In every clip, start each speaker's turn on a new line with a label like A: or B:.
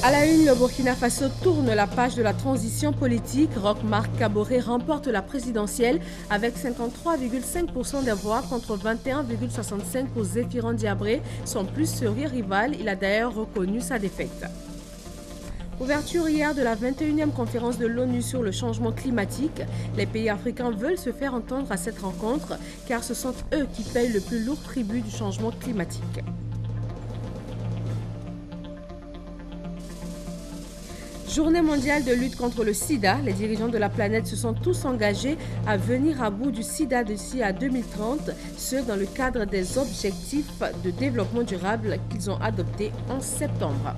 A: À la une, le Burkina Faso tourne la page de la transition politique. Roch Marc Kaboré remporte la présidentielle avec 53,5% des voix contre 21,65% pour Zéphirin Diabré, son plus sérieux rival. Il a d'ailleurs reconnu sa défaite. Ouverture hier de la 21e conférence de l'ONU sur le changement climatique. Les pays africains veulent se faire entendre à cette rencontre car ce sont eux qui payent le plus lourd tribut du changement climatique. Journée mondiale de lutte contre le sida. Les dirigeants de la planète se sont tous engagés à venir à bout du sida d'ici à 2030, ce dans le cadre des objectifs de développement durable qu'ils ont adoptés en septembre.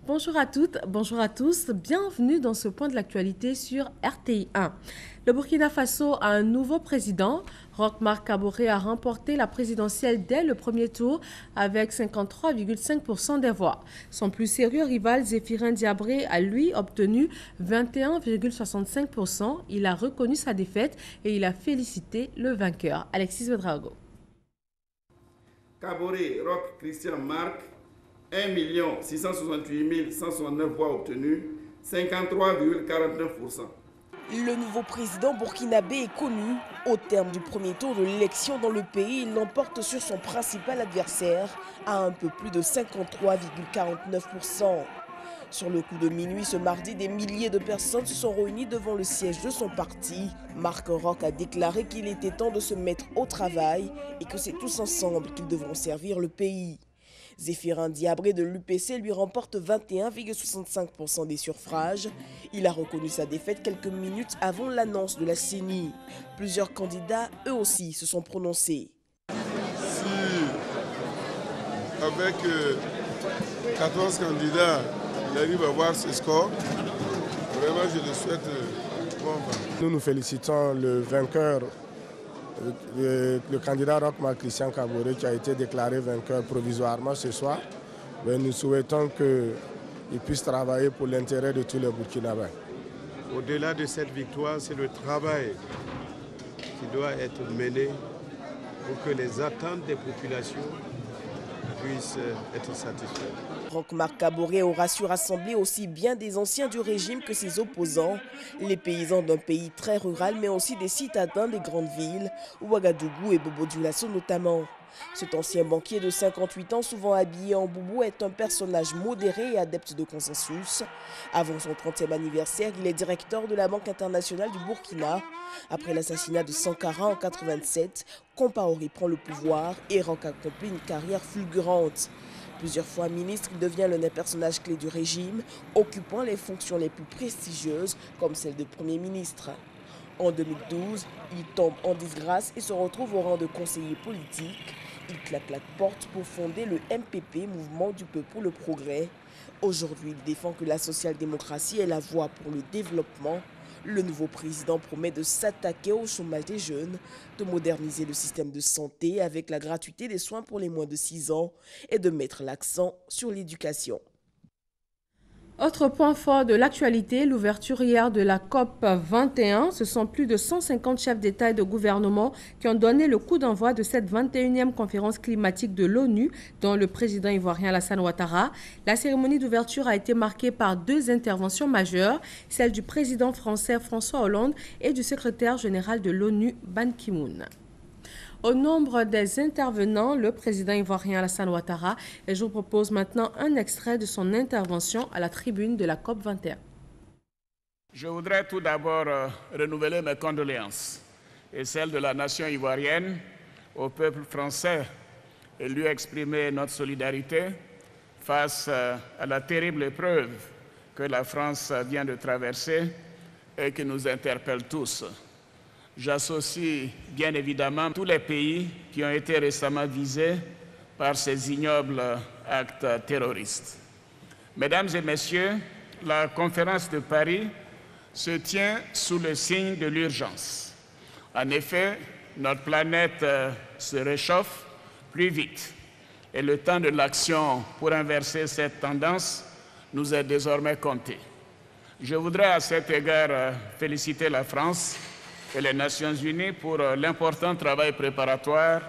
A: Bonjour à toutes, bonjour à tous, bienvenue dans ce point de l'actualité sur RTI 1. Le Burkina Faso a un nouveau président. Roch Marc Kaboré a remporté la présidentielle dès le premier tour avec 53,5% des voix. Son plus sérieux rival, Zéphirin Diabré, a lui obtenu 21,65%. Il a reconnu sa défaite et il a félicité le vainqueur, Alexis Ouedraogo.
B: Kaboré, Roch Christian Marc, 1 668 169 voix obtenues, 53,49%.
C: Le nouveau président burkinabé est connu. Au terme du premier tour de l'élection dans le pays, il l'emporte sur son principal adversaire à un peu plus de 53,49%. Sur le coup de minuit ce mardi, des milliers de personnes se sont réunies devant le siège de son parti. Marc Roch a déclaré qu'il était temps de se mettre au travail et que c'est tous ensemble qu'ils devront servir le pays. Zéphirin Diabré de l'UPC lui remporte 21,65% des suffrages. Il a reconnu sa défaite quelques minutes avant l'annonce de la CENI. Plusieurs candidats, eux aussi, se sont prononcés.
D: Si, avec 14 candidats, il arrive à avoir ce score, vraiment je le souhaite bon.
E: Nous nous félicitons le vainqueur, le candidat Roch Marc Christian Kaboré qui a été déclaré vainqueur provisoirement ce soir. Mais nous souhaitons qu'il puisse travailler pour l'intérêt de tous les Burkinabés.
D: Au-delà de cette victoire, c'est le travail qui doit être mené pour que les attentes des populations puissent être satisfaites.
C: Roch Marc Kaboré aura su rassembler aussi bien des anciens du régime que ses opposants, les paysans d'un pays très rural, mais aussi des citadins des grandes villes, Ouagadougou et Bobo-Dioulasso notamment. Cet ancien banquier de 58 ans, souvent habillé en boubou, est un personnage modéré et adepte de consensus. Avant son 30e anniversaire, il est directeur de la Banque internationale du Burkina. Après l'assassinat de Sankara en 1987, Compaoré prend le pouvoir et Roch accomplit une carrière fulgurante. Plusieurs fois ministre, il devient l'un des personnages clés du régime, occupant les fonctions les plus prestigieuses comme celle de Premier ministre. En 2012, il tombe en disgrâce et se retrouve au rang de conseiller politique. Il claque la porte pour fonder le MPP, Mouvement du Peuple pour le Progrès. Aujourd'hui, il défend que la social-démocratie est la voie pour le développement. Le nouveau président promet de s'attaquer au chômage des jeunes, de moderniser le système de santé avec la gratuité des soins pour les moins de 6 ans et de mettre l'accent sur l'éducation.
A: Autre point fort de l'actualité, l'ouverture hier de la COP 21. Ce sont plus de 150 chefs d'État et de gouvernement qui ont donné le coup d'envoi de cette 21e conférence climatique de l'ONU, dont le président ivoirien Alassane Ouattara. La cérémonie d'ouverture a été marquée par 2 interventions majeures, celle du président français François Hollande et du secrétaire général de l'ONU Ban Ki-moon. Au nombre des intervenants, le président ivoirien Alassane Ouattara, et je vous propose maintenant un extrait de son intervention à la tribune de la COP 21.
F: Je voudrais tout d'abord renouveler mes condoléances et celles de la nation ivoirienne au peuple français et lui exprimer notre solidarité face à la terrible épreuve que la France vient de traverser et qui nous interpelle tous. J'associe bien évidemment tous les pays qui ont été récemment visés par ces ignobles actes terroristes. Mesdames et messieurs, la conférence de Paris se tient sous le signe de l'urgence. En effet, notre planète se réchauffe plus vite et le temps de l'action pour inverser cette tendance nous est désormais compté. Je voudrais à cet égard féliciter la France et les Nations Unies pour l'important travail préparatoire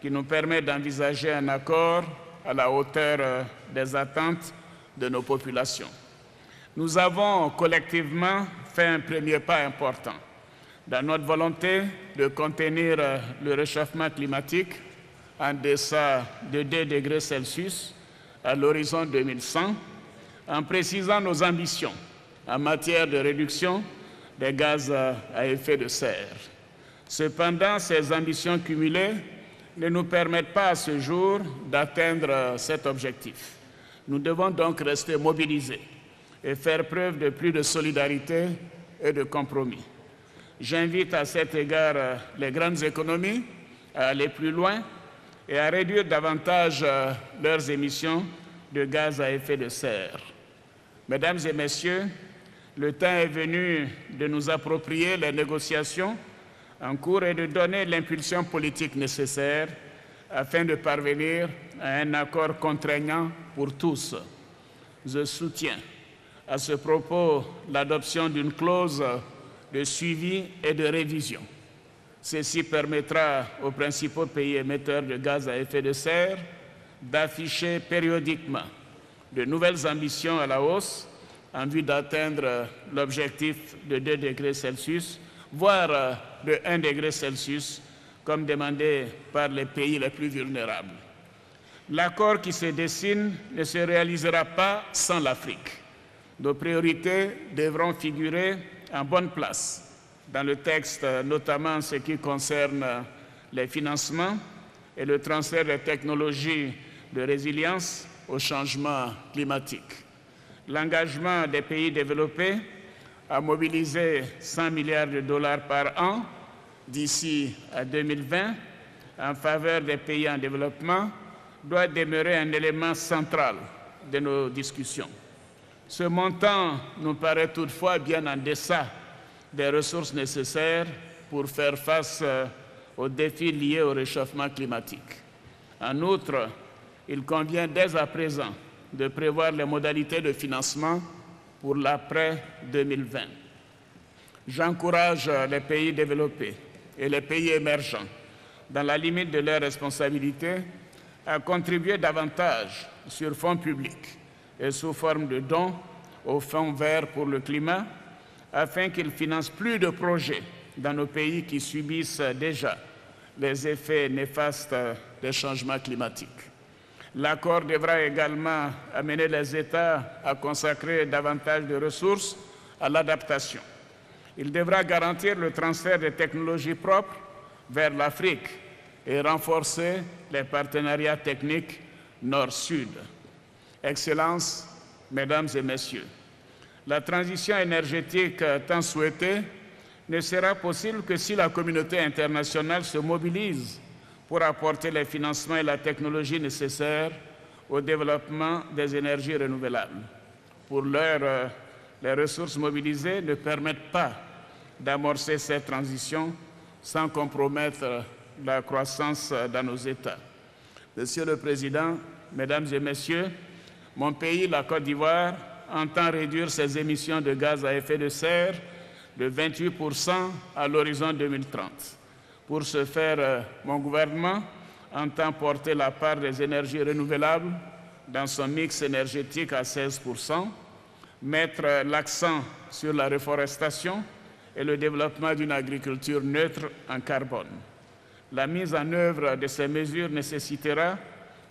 F: qui nous permet d'envisager un accord à la hauteur des attentes de nos populations. Nous avons collectivement fait un premier pas important dans notre volonté de contenir le réchauffement climatique en deçà de 2 degrés Celsius à l'horizon 2100, en précisant nos ambitions en matière de réduction des gaz à effet de serre. Cependant, ces ambitions cumulées ne nous permettent pas à ce jour d'atteindre cet objectif. Nous devons donc rester mobilisés et faire preuve de plus de solidarité et de compromis. J'invite à cet égard les grandes économies à aller plus loin et à réduire davantage leurs émissions de gaz à effet de serre. Mesdames et messieurs, le temps est venu de nous approprier les négociations en cours et de donner l'impulsion politique nécessaire afin de parvenir à un accord contraignant pour tous. Je soutiens à ce propos l'adoption d'une clause de suivi et de révision. Ceci permettra aux principaux pays émetteurs de gaz à effet de serre d'afficher périodiquement de nouvelles ambitions à la hausse en vue d'atteindre l'objectif de 2 degrés Celsius, voire de 1 degré Celsius, comme demandé par les pays les plus vulnérables. L'accord qui se dessine ne se réalisera pas sans l'Afrique. Nos priorités devront figurer en bonne place dans le texte, notamment en ce qui concerne les financements et le transfert des technologies de résilience au changement climatique. L'engagement des pays développés à mobiliser 100 milliards de dollars par an d'ici à 2020 en faveur des pays en développement doit demeurer un élément central de nos discussions. Ce montant nous paraît toutefois bien en deçà des ressources nécessaires pour faire face aux défis liés au réchauffement climatique. En outre, il convient dès à présent de prévoir les modalités de financement pour l'après-2020. J'encourage les pays développés et les pays émergents, dans la limite de leurs responsabilités, à contribuer davantage sur fonds publics et sous forme de dons au Fonds vert pour le climat, afin qu'ils financent plus de projets dans nos pays qui subissent déjà les effets néfastes des changements climatiques. L'accord devra également amener les États à consacrer davantage de ressources à l'adaptation. Il devra garantir le transfert des technologies propres vers l'Afrique et renforcer les partenariats techniques Nord-Sud. Excellences, Mesdames et Messieurs, la transition énergétique tant souhaitée ne sera possible que si la communauté internationale se mobilise pour apporter les financements et la technologie nécessaires au développement des énergies renouvelables. Pour l'heure, les ressources mobilisées ne permettent pas d'amorcer cette transition sans compromettre la croissance dans nos États. Monsieur le Président, Mesdames et Messieurs, mon pays, la Côte d'Ivoire, entend réduire ses émissions de gaz à effet de serre de 28% à l'horizon 2030. Pour ce faire, mon gouvernement entend porter la part des énergies renouvelables dans son mix énergétique à 16%, mettre l'accent sur la reforestation et le développement d'une agriculture neutre en carbone. La mise en œuvre de ces mesures nécessitera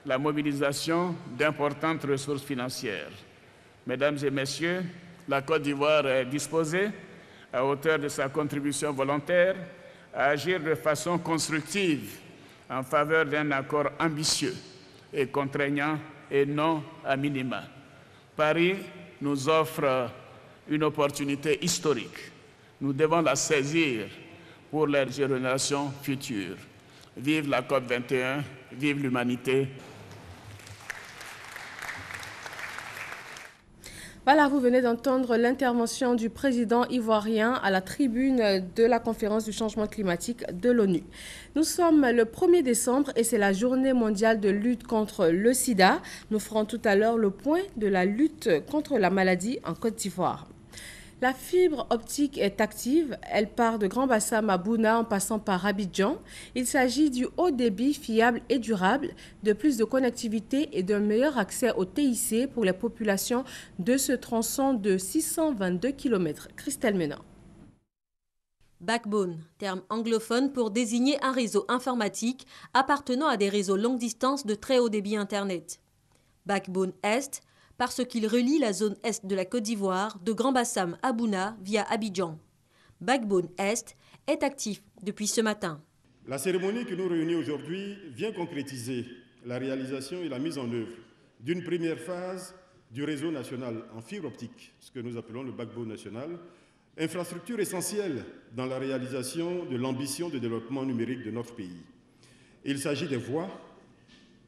F: la mobilisation d'importantes ressources financières. Mesdames et Messieurs, la Côte d'Ivoire est disposée, à hauteur de sa contribution volontaire, à agir de façon constructive en faveur d'un accord ambitieux et contraignant et non à minima. Paris nous offre une opportunité historique. Nous devons la saisir pour les générations futures. Vive la COP21, vive l'humanité.
A: Voilà, vous venez d'entendre l'intervention du président ivoirien à la tribune de la conférence du changement climatique de l'ONU. Nous sommes le 1er décembre et c'est la journée mondiale de lutte contre le sida. Nous ferons tout à l'heure le point de la lutte contre la maladie en Côte d'Ivoire. La fibre optique est active. Elle part de Grand Bassam à Bouna en passant par Abidjan. Il s'agit du haut débit fiable et durable, de plus de connectivité et d'un meilleur accès au TIC pour les populations de ce tronçon de 622 km. Christelle Ménin.
G: Backbone, terme anglophone pour désigner un réseau informatique appartenant à des réseaux longue distance de très haut débit Internet. Backbone Est, parce qu'il relie la zone est de la Côte d'Ivoire de Grand Bassam à Bouna via Abidjan. Backbone Est est actif depuis ce matin.
H: La cérémonie qui nous réunit aujourd'hui vient concrétiser la réalisation et la mise en œuvre d'une première phase du réseau national en fibre optique, ce que nous appelons le Backbone national, infrastructure essentielle dans la réalisation de l'ambition de développement numérique de notre pays. Il s'agit des voies,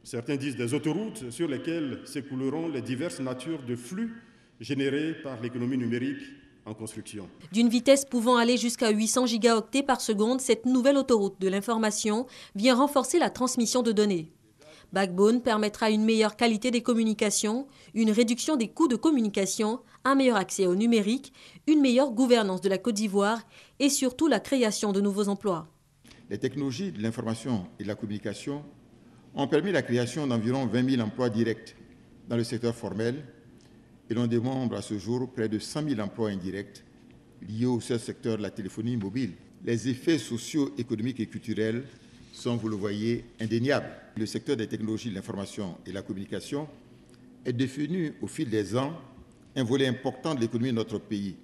H: certains disent des autoroutes, sur lesquelles s'écouleront les diverses natures de flux générés par l'économie numérique en construction.
G: D'une vitesse pouvant aller jusqu'à 800 gigaoctets par seconde, cette nouvelle autoroute de l'information vient renforcer la transmission de données. Backbone permettra une meilleure qualité des communications, une réduction des coûts de communication, un meilleur accès au numérique, une meilleure gouvernance de la Côte d'Ivoire et surtout la création de nouveaux emplois.
I: Les technologies de l'information et de la communication ont permis la création d'environ 20 000 emplois directs dans le secteur formel et l'on dénombre à ce jour près de 100 000 emplois indirects liés au seul secteur de la téléphonie mobile. Les effets socio-économiques et culturels sont, vous le voyez, indéniables. Le secteur des technologies de l'information et de la communication est devenu, au fil des ans, un volet important de l'économie de notre pays.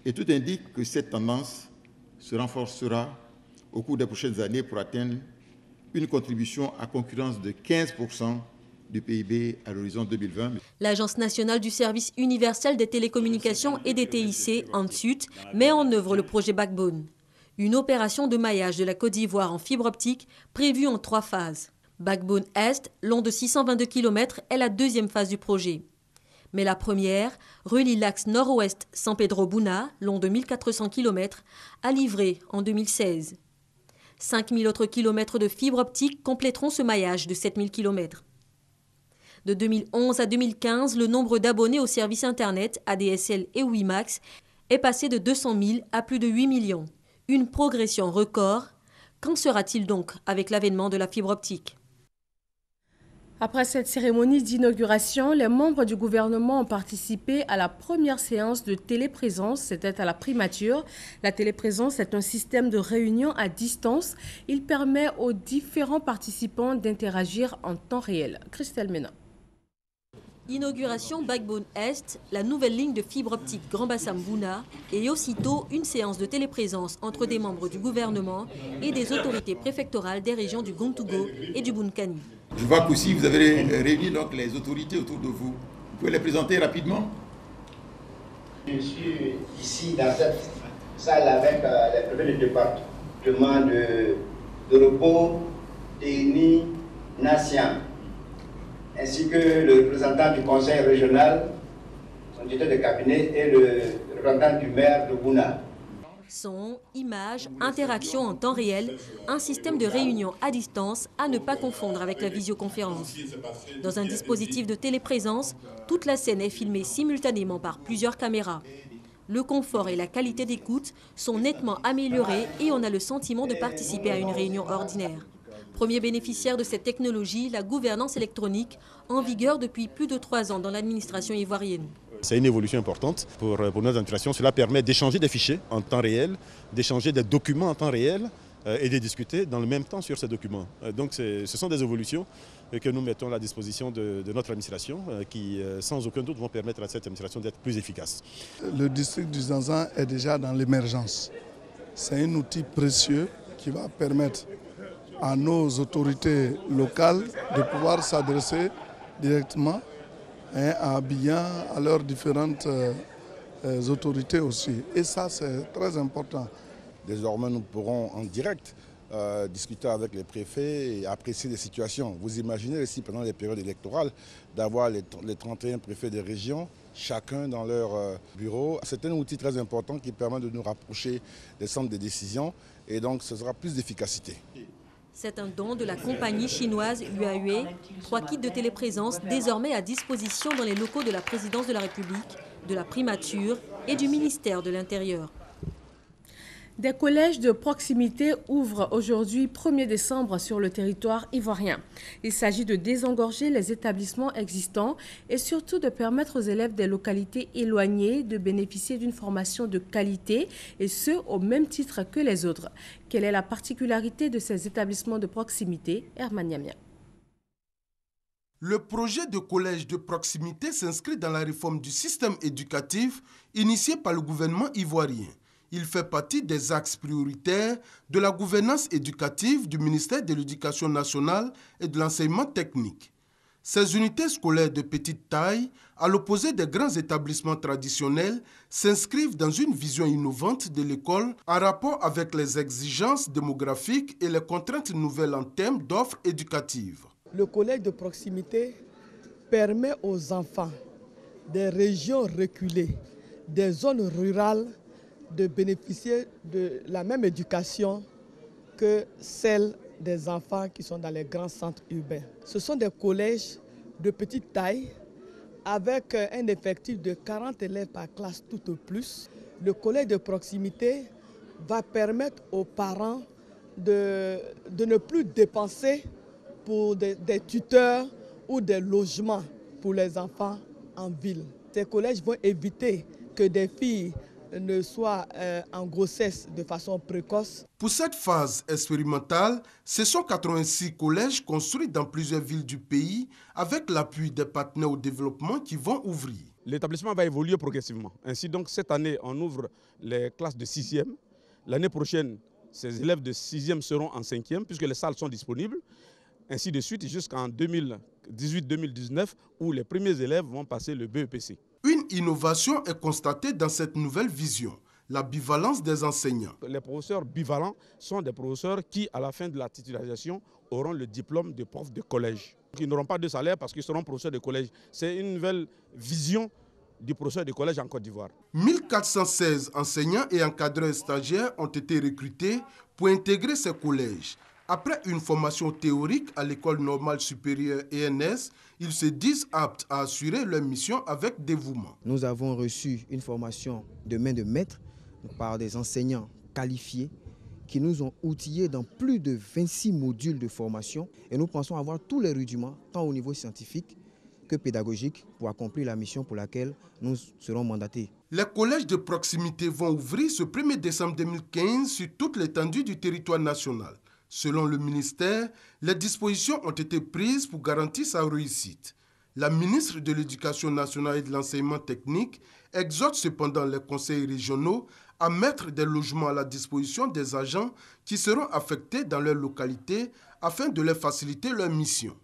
I: Et tout indique que cette tendance se renforcera au cours des prochaines années pour atteindre une contribution à concurrence de 15% du PIB à l'horizon 2020.
G: L'Agence nationale du service universel des télécommunications et des TIC, ANSUT, met en œuvre le projet Backbone. Une opération de maillage de la Côte d'Ivoire en fibre optique prévue en 3 phases. Backbone Est, long de 622 km, est la deuxième phase du projet. Mais la première relie l'axe nord-ouest San Pedro-Bouna, long de 1400 km, à livré en 2016. 5000 autres kilomètres de fibre optique compléteront ce maillage de 7000 km. De 2011 à 2015, le nombre d'abonnés au service Internet, ADSL et WiMax, est passé de 200 000 à plus de 8 millions. Une progression record. Qu'en sera-t-il donc avec l'avènement de la fibre optique ?
A: Après cette cérémonie d'inauguration, les membres du gouvernement ont participé à la première séance de téléprésence. C'était à la primature. La téléprésence est un système de réunion à distance. Il permet aux différents participants d'interagir en temps réel. Christelle Ménin.
G: Inauguration Backbone Est, la nouvelle ligne de fibre optique Grand Bassam-Bouna et aussitôt une séance de téléprésence entre des membres du gouvernement et des autorités préfectorales des régions du Gontougo et du Bounkani.
I: Je vois qu'aussi vous avez réuni donc les autorités autour de vous. Vous pouvez les présenter rapidement?
J: Je suis ici dans cette salle avec les préfets du département de repos, Téni, Nassian, ainsi que le représentant du conseil régional, son directeur de cabinet et le représentant du maire de Bouna.
G: Son, images, interaction en temps réel, un système de réunion à distance à ne pas confondre avec la visioconférence. Dans un dispositif de téléprésence, toute la scène est filmée simultanément par plusieurs caméras. Le confort et la qualité d'écoute sont nettement améliorés et on a le sentiment de participer à une réunion ordinaire. Premier bénéficiaire de cette technologie, la gouvernance électronique, en vigueur depuis plus de 3 ans dans l'administration ivoirienne.
H: C'est une évolution importante pour notre administration. Cela permet d'échanger des fichiers en temps réel, d'échanger des documents en temps réel et de discuter dans le même temps sur ces documents. Donc ce sont des évolutions que nous mettons à la disposition de notre administration qui, sans aucun doute, vont permettre à cette administration d'être plus efficace.
E: Le district du Zanzan est déjà dans l'émergence. C'est un outil précieux qui va permettre à nos autorités locales de pouvoir s'adresser directement à Abidjan, à leurs différentes autorités aussi. Et ça, c'est très important.
K: Désormais, nous pourrons en direct discuter avec les préfets et apprécier les situations. Vous imaginez ici, pendant les périodes électorales, d'avoir les 31 préfets des régions, chacun dans leur bureau. C'est un outil très important qui permet de nous rapprocher des centres de décision et donc ce sera plus d'efficacité.
G: C'est un don de la compagnie chinoise Huawei, 3 kits de téléprésence désormais à disposition dans les locaux de la présidence de la République, de la primature et du ministère de l'Intérieur.
A: Des collèges de proximité ouvrent aujourd'hui 1er décembre sur le territoire ivoirien. Il s'agit de désengorger les établissements existants et surtout de permettre aux élèves des localités éloignées de bénéficier d'une formation de qualité et ce, au même titre que les autres. Quelle est la particularité de ces établissements de proximité? Herman Niamia.
L: Le projet de collège de proximité s'inscrit dans la réforme du système éducatif initiée par le gouvernement ivoirien. Il fait partie des axes prioritaires de la gouvernance éducative du ministère de l'Éducation nationale et de l'enseignement technique. Ces unités scolaires de petite taille, à l'opposé des grands établissements traditionnels, s'inscrivent dans une vision innovante de l'école en rapport avec les exigences démographiques et les contraintes nouvelles en termes d'offres éducatives.
M: Le collège de proximité permet aux enfants des régions reculées, des zones rurales, de bénéficier de la même éducation que celle des enfants qui sont dans les grands centres urbains. Ce sont des collèges de petite taille avec un effectif de 40 élèves par classe tout au plus. Le collège de proximité va permettre aux parents de ne plus dépenser pour des tuteurs ou des logements pour les enfants en ville. Ces collèges vont éviter que des filles ne soient en grossesse de façon précoce.
L: Pour cette phase expérimentale, ce sont 86 collèges construits dans plusieurs villes du pays avec l'appui des partenaires au développement qui vont ouvrir.
N: L'établissement va évoluer progressivement. Ainsi donc, cette année, on ouvre les classes de 6e. L'année prochaine, ces élèves de 6e seront en 5e puisque les salles sont disponibles. Ainsi de suite jusqu'en 2018-2019 où les premiers élèves vont passer le BEPC.
L: Une innovation est constatée dans cette nouvelle vision, la bivalence des enseignants.
N: Les professeurs bivalents sont des professeurs qui, à la fin de la titularisation, auront le diplôme de prof de collège. Ils n'auront pas de salaire parce qu'ils seront professeurs de collège. C'est une nouvelle vision du professeur de collège en Côte d'Ivoire.
L: 1416 enseignants et encadreurs stagiaires ont été recrutés pour intégrer ces collèges. Après une formation théorique à l'École normale supérieure ENS, ils se disent aptes à assurer leur mission avec dévouement.
O: Nous avons reçu une formation de main de maître par des enseignants qualifiés qui nous ont outillés dans plus de 26 modules de formation et nous pensons avoir tous les rudiments, tant au niveau scientifique que pédagogique, pour accomplir la mission pour laquelle nous serons mandatés.
L: Les collèges de proximité vont ouvrir ce 1er décembre 2015 sur toute l'étendue du territoire national. Selon le ministère, les dispositions ont été prises pour garantir sa réussite. La ministre de l'Éducation nationale et de l'enseignement technique exhorte cependant les conseils régionaux à mettre des logements à la disposition des agents qui seront affectés dans leur localité afin de leur faciliter leur mission.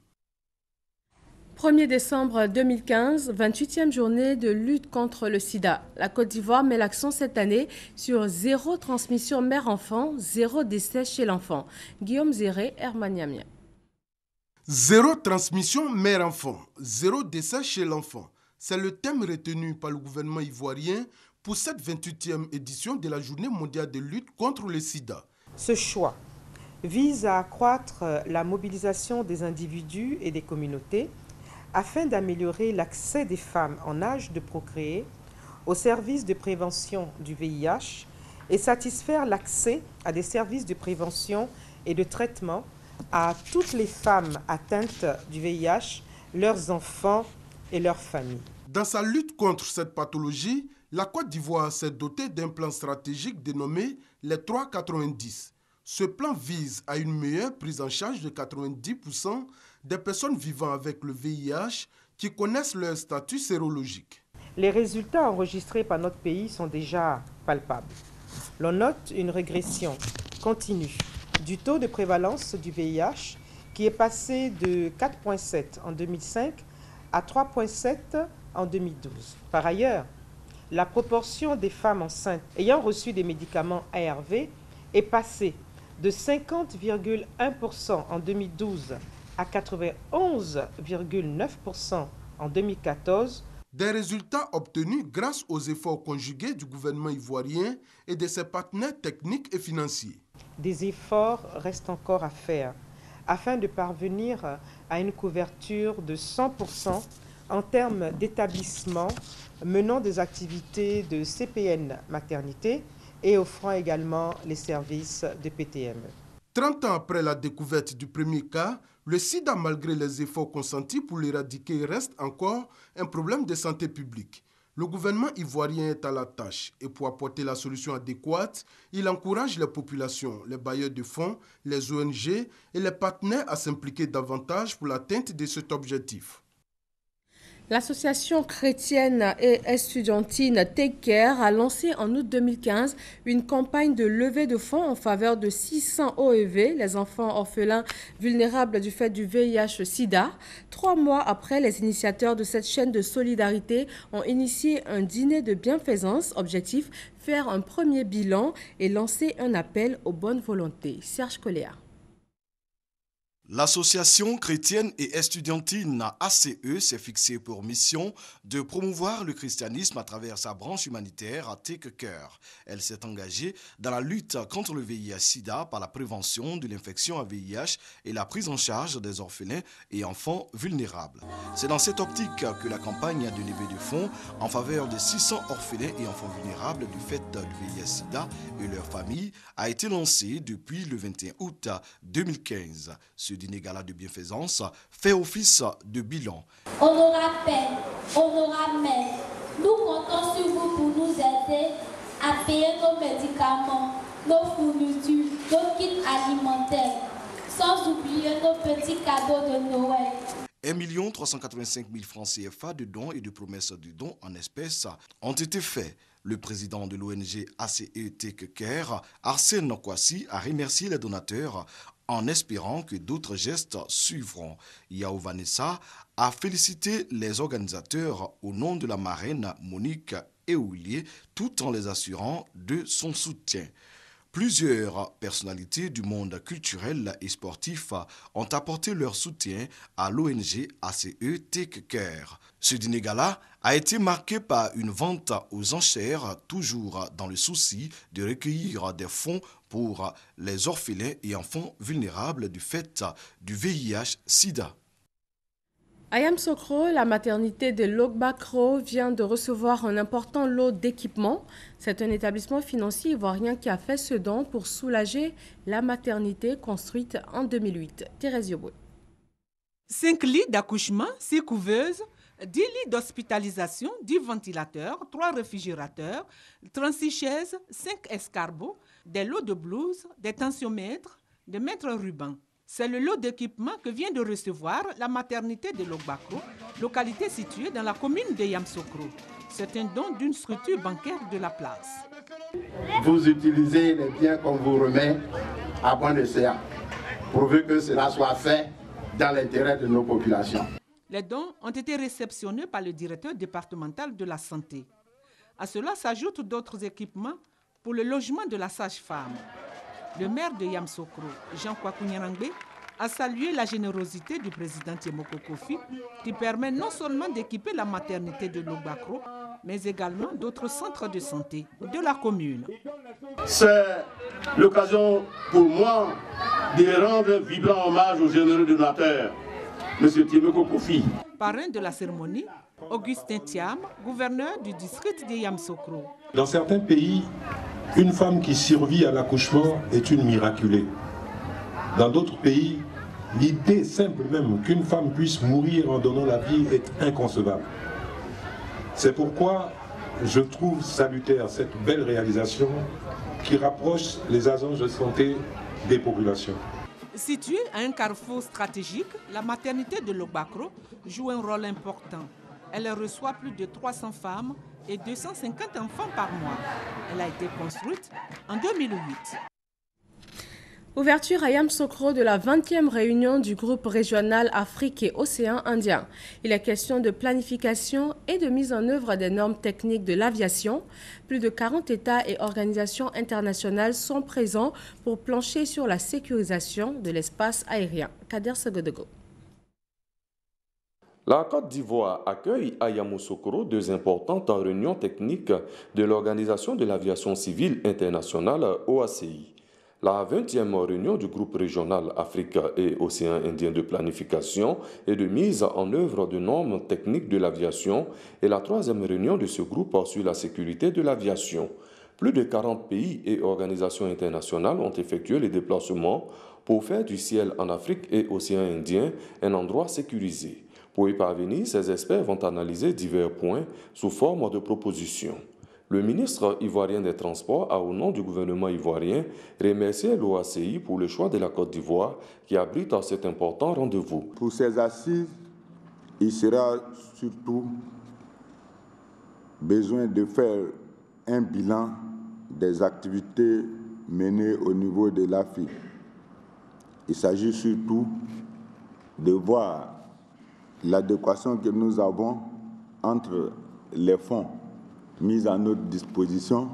A: 1er décembre 2015, 28e journée de lutte contre le sida. La Côte d'Ivoire met l'accent cette année sur 0 transmission mère-enfant, 0 décès chez l'enfant. Guillaume Zéré, Herman Niamia.
L: 0 transmission mère-enfant, 0 décès chez l'enfant. C'est le thème retenu par le gouvernement ivoirien pour cette 28e édition de la Journée mondiale de lutte contre le sida.
P: Ce choix vise à accroître la mobilisation des individus et des communautés afin d'améliorer l'accès des femmes en âge de procréer aux services de prévention du VIH et satisfaire l'accès à des services de prévention et de traitement à toutes les femmes atteintes du VIH, leurs enfants et leurs familles.
L: Dans sa lutte contre cette pathologie, la Côte d'Ivoire s'est dotée d'un plan stratégique dénommé les 3,90. Ce plan vise à une meilleure prise en charge de 90% des personnes vivant avec le VIH qui connaissent leur statut sérologique.
P: Les résultats enregistrés par notre pays sont déjà palpables. L'on note une régression continue du taux de prévalence du VIH qui est passé de 4,7 en 2005 à 3,7 en 2012. Par ailleurs, la proportion des femmes enceintes ayant reçu des médicaments ARV est passée de 50,1% en 2012 à 91,9% en 2014.
L: Des résultats obtenus grâce aux efforts conjugués du gouvernement ivoirien et de ses partenaires techniques et financiers.
P: Des efforts restent encore à faire afin de parvenir à une couverture de 100% en termes d'établissements menant des activités de CPN maternité et offrant également les services de PTM.
L: 30 ans après la découverte du premier cas, le sida, malgré les efforts consentis pour l'éradiquer, reste encore un problème de santé publique. Le gouvernement ivoirien est à la tâche et pour apporter la solution adéquate, il encourage les populations, les bailleurs de fonds, les ONG et les partenaires à s'impliquer davantage pour l'atteinte de cet objectif.
A: L'association chrétienne et estudiantine Take Care a lancé en août 2015 une campagne de levée de fonds en faveur de 600 OEV, les enfants orphelins vulnérables du fait du VIH-Sida. 3 mois après, les initiateurs de cette chaîne de solidarité ont initié un dîner de bienfaisance. Objectif, faire un premier bilan et lancer un appel aux bonnes volontés. Serge Coléa.
Q: L'association chrétienne et estudiantine ACE s'est fixée pour mission de promouvoir le christianisme à travers sa branche humanitaire à Take Care. Elle s'est engagée dans la lutte contre le VIH-Sida par la prévention de l'infection à VIH et la prise en charge des orphelins et enfants vulnérables. C'est dans cette optique que la campagne de levée de fonds en faveur de 600 orphelins et enfants vulnérables du fait du VIH-Sida et leurs familles a été lancée depuis le 21 août 2015. Ce dîner gala de bienfaisance fait office de bilan.
R: Honorable Père, honorable Mère, nous comptons sur vous pour nous aider à payer nos médicaments, nos fournitures, nos kits alimentaires, sans oublier nos petits cadeaux de Noël.
Q: 1 385 000 francs CFA de dons et de promesses de dons en espèces ont été faits. Le président de l'ONG ACE Take Care, Arsène Kwasi, a remercié les donateurs en espérant que d'autres gestes suivront. Yao Vanessa a félicité les organisateurs au nom de la marraine Monique Eoulier, tout en les assurant de son soutien. Plusieurs personnalités du monde culturel et sportif ont apporté leur soutien à l'ONG ACE Take Care. Ce dîner gala a été marqué par une vente aux enchères, toujours dans le souci de recueillir des fonds pour les orphelins et enfants vulnérables du fait du VIH-Sida.
A: À Yamoussoukro, la maternité de Logbakro vient de recevoir un important lot d'équipements. C'est un établissement financier ivoirien qui a fait ce don pour soulager la maternité construite en 2008. Thérèse Yoboué.
S: 5 lits d'accouchement, 6 couveuses, 10 lits d'hospitalisation, 10 ventilateurs, 3 réfrigérateurs, 36 chaises, 5 escarbots, des lots de blouses, des tensiomètres, des mètres rubans. C'est le lot d'équipement que vient de recevoir la maternité de Logbakro, localité située dans la commune de Yamoussoukro. C'est un don d'une structure bancaire de la place.
T: Vous utilisez les biens qu'on vous remet à bon escient, pourvu que cela soit fait dans l'intérêt de nos populations.
S: Les dons ont été réceptionnés par le directeur départemental de la santé. À cela s'ajoutent d'autres équipements pour le logement de la sage-femme. Le maire de Yamoussoukro, Jean Kwaku Nyarangbe, a salué la générosité du président Yemoko Kofi qui permet non seulement d'équiper la maternité de Logbakro, mais également d'autres centres de santé de la commune.
T: C'est l'occasion pour moi de rendre un vibrant hommage aux généreux donateurs, M. Yemoko Kofi.
S: Parrain de la cérémonie, Augustin Thiam, gouverneur du district de Yamoussoukro.
U: Dans certains pays, une femme qui survit à l'accouchement est une miraculée. Dans d'autres pays, l'idée simple même qu'une femme puisse mourir en donnant la vie est inconcevable. C'est pourquoi je trouve salutaire cette belle réalisation qui rapproche les agences de santé des populations.
S: Située à un carrefour stratégique, la maternité de Logbakro joue un rôle important. Elle reçoit plus de 300 femmes et 250 enfants par mois. Elle a été construite en 2008.
A: Ouverture à Yamoussoukro de la 20e réunion du groupe régional Afrique et Océan Indien. Il est question de planification et de mise en œuvre des normes techniques de l'aviation. Plus de 40 États et organisations internationales sont présents pour plancher sur la sécurisation de l'espace aérien. Kader Segodego.
V: La Côte d'Ivoire accueille à Yamoussoukro 2 importantes réunions techniques de l'Organisation de l'aviation civile internationale OACI. La 20e réunion du groupe régional Afrique et Océan Indien de planification et de mise en œuvre de normes techniques de l'aviation est la 3e réunion de ce groupe sur la sécurité de l'aviation. Plus de 40 pays et organisations internationales ont effectué les déplacements pour faire du ciel en Afrique et Océan Indien un endroit sécurisé. Pour y parvenir, ces experts vont analyser divers points sous forme de propositions. Le ministre ivoirien des Transports a, au nom du gouvernement ivoirien, remercié l'OACI pour le choix de la Côte d'Ivoire qui abrite cet important rendez-vous.
B: Pour ces assises, il sera surtout besoin de faire un bilan des activités menées au niveau de l'Afrique. Il s'agit surtout de voir l'adéquation que nous avons entre les fonds mis à notre disposition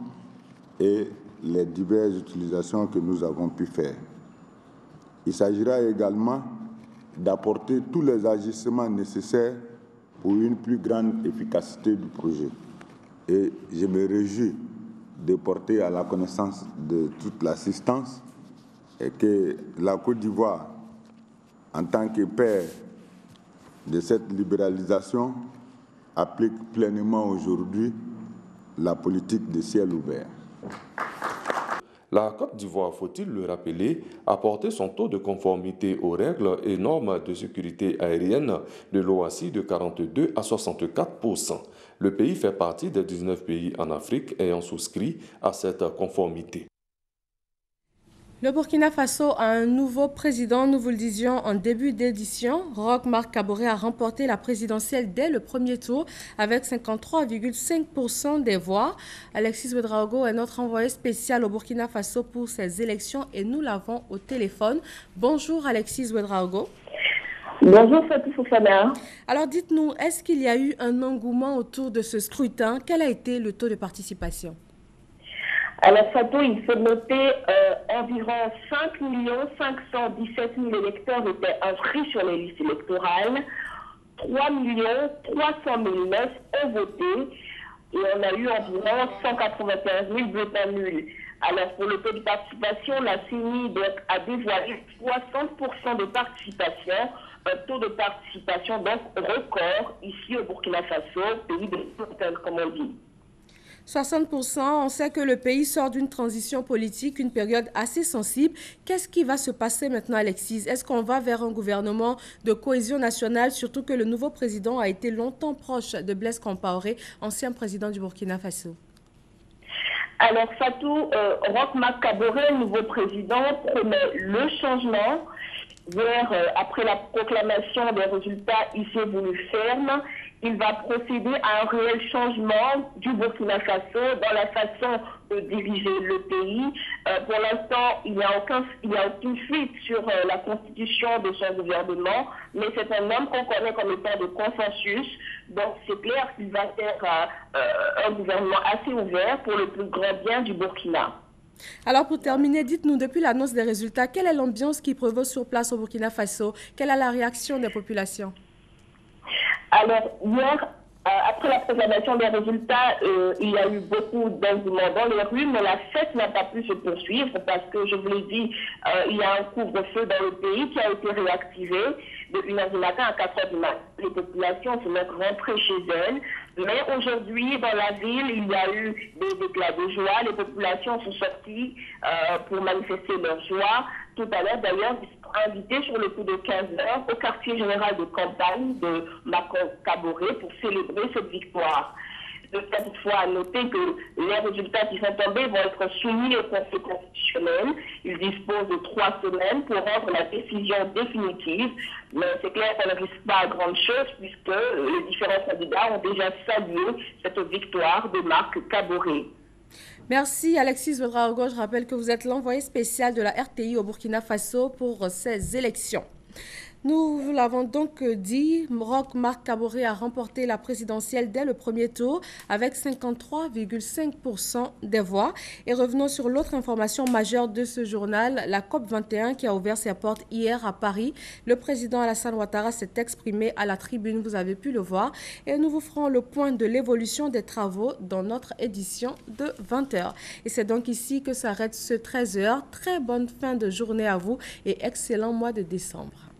B: et les diverses utilisations que nous avons pu faire. Il s'agira également d'apporter tous les agissements nécessaires pour une plus grande efficacité du projet. Et je me réjouis de porter à la connaissance de toute l'assistance et que la Côte d'Ivoire, en tant que père de cette libéralisation, applique pleinement aujourd'hui la politique de ciel ouvert.
V: La Côte d'Ivoire, faut-il le rappeler, a porté son taux de conformité aux règles et normes de sécurité aérienne de l'OACI de 42 à 64%. Le pays fait partie des 19 pays en Afrique ayant souscrit à cette conformité.
A: Le Burkina Faso a un nouveau président, nous vous le disions en début d'édition. Roch Marc Kaboré a remporté la présidentielle dès le premier tour avec 53,5% des voix. Alexis Ouedraogo est notre envoyé spécial au Burkina Faso pour ces élections et nous l'avons au téléphone. Bonjour Alexis Ouedraogo.
D: Bonjour Fatou Fofana.
A: Alors dites-nous, est-ce qu'il y a eu un engouement autour de ce scrutin? Quel a été le taux de participation?
D: Alors Fatou, il faut noter environ 5 517 000 électeurs étaient inscrits sur les listes électorales. 3 300 009 ont voté et on a eu environ 195 000 bulletins nuls. Alors pour le taux de participation, la CENI a dévoilé 60% de participation, un taux de participation donc record ici au Burkina Faso, pays de l'Ouest, comme on dit.
A: 60%, on sait que le pays sort d'une transition politique, une période assez sensible. Qu'est-ce qui va se passer maintenant, Alexis? Est-ce qu'on va vers un gouvernement de cohésion nationale, surtout que le nouveau président a été longtemps proche de Blaise Compaoré, ancien président du Burkina Faso?
D: Alors Fatou, Roch Marc Kaboré, nouveau président, promet le changement après la proclamation des résultats ici voulu ferme. Il va procéder à un réel changement du Burkina Faso dans la façon de diriger le pays. Pour l'instant, il n'y a aucune fuite sur la constitution de son gouvernement, mais c'est un homme qu'on connaît comme étant de consensus. Donc c'est clair qu'il va faire un gouvernement assez ouvert pour le plus grand bien du Burkina.
A: Alors pour terminer, dites-nous, depuis l'annonce des résultats, quelle est l'ambiance qui prévaut sur place au Burkina Faso? Quelle est la réaction des populations?
D: Alors, hier, après la proclamation des résultats, il y a eu beaucoup d'engouement dans les rues, mais la fête n'a pas pu se poursuivre parce que, je vous l'ai dit, il y a un couvre-feu dans le pays qui a été réactivé de 1h du matin à 4h du matin. Les populations se mettent rentrées chez elles. Mais aujourd'hui, dans la ville, il y a eu des éclats de joie. Les populations sont sorties pour manifester leur joie. Tout à l'heure, d'ailleurs, ils sont invités sur le coup de 15h au quartier général de campagne de Macon-Caboré pour célébrer cette victoire. Je tiens toutefois à noter que les résultats qui sont tombés vont être soumis au Conseil constitutionnel. Ils disposent de 3 semaines pour rendre la décision définitive. Mais c'est clair qu'on ne risque pas grande chose puisque les différents candidats ont déjà salué cette victoire de Marc Kaboré.
A: Merci Alexis Ouedraogo. Je rappelle que vous êtes l'envoyé spécial de la RTI au Burkina Faso pour ces élections. Nous l'avons donc dit, Roch Marc Kaboré a remporté la présidentielle dès le premier tour avec 53,5% des voix. Et revenons sur l'autre information majeure de ce journal, la COP21 qui a ouvert ses portes hier à Paris. Le président Alassane Ouattara s'est exprimé à la tribune, vous avez pu le voir. Et nous vous ferons le point de l'évolution des travaux dans notre édition de 20h. Et c'est donc ici que s'arrête ce 13h. Très bonne fin de journée à vous et excellent mois de décembre.